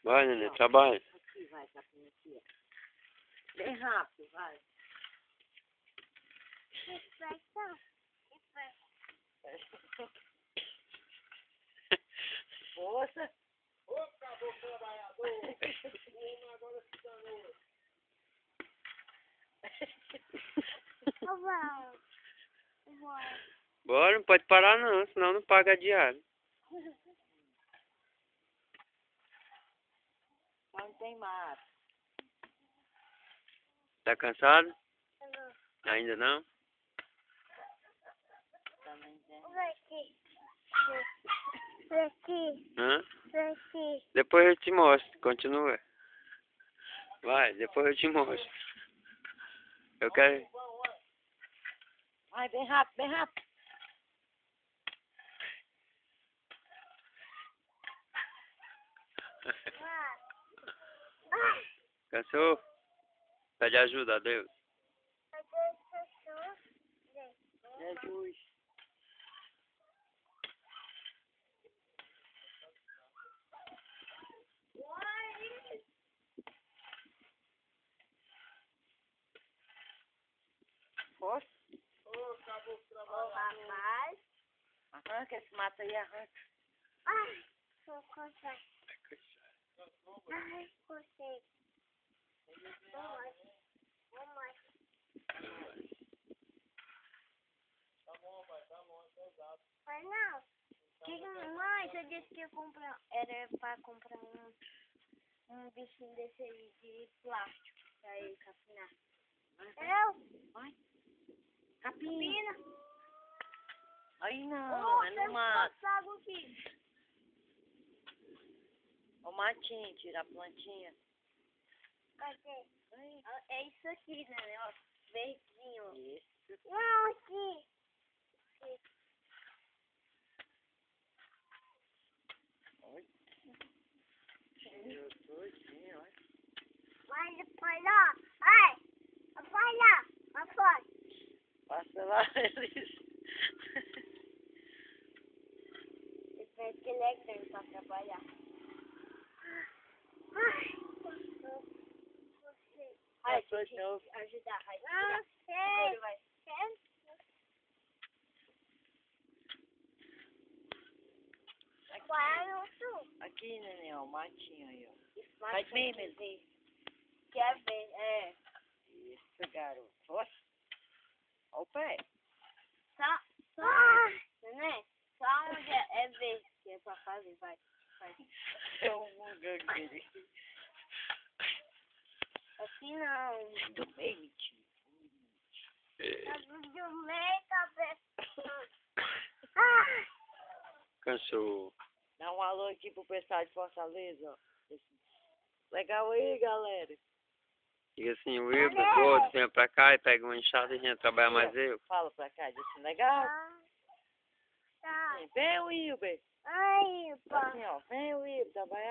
Vai, neném, trabalha. Aqui, vai, capinha aqui, ó. Bem rápido, vai. Força. Ô, caboclo trabalhador! O homem agora se danou. Bora, não pode parar não, senão não paga a diária. Não tem mato. Tá cansado? Ainda não? Também tem. Hã? Depois eu te mostro, continua. Vai, depois eu te mostro. Eu quero... Vai, bem rápido, bem rápido. Cansou? Pede ajuda a Deus. Jesus. Força. Ô, caboclo trabalhador! Arranca esse mato aí, arranca. Mãe, você disse que ia comprar, era pra comprar um bichinho desse aí de plástico pra ele capinar. Vai. Capina. Aí não, é no mato. O matinho, tira a plantinha. Cadê? É isso aqui, né? Ó, verdinho. Isso. Não, aqui. Eu tô assim, ó. Mas depois, ó. Ai, vai lá. Vai. Passa lá, eles. Parece que ele é grande pra trabalhar. Ai, Passou de novo. ajudar. Não sei. Aqui, neném, ó, o matinho aí, ó. Vai bem, bebê. Quer ver? É. Isso, garoto. Força. Ó o pé. Só. Neném, só onde é ver que é pra fazer, vai. É um gangue dele. Assim não. Do meio, mentira. Do meio, cabeça. Cansou. Dá um alô aqui pro pessoal de Fortaleza, ó. Legal aí, galera. Diga assim, o Wilber, gordo, venha pra cá e pega uma enxada e venha trabalhar mais eu. Fala pra cá, diz assim, legal. Tá. Vem, Wilber. Aí, pá. Assim, ó, vem, Wilber, trabalhar.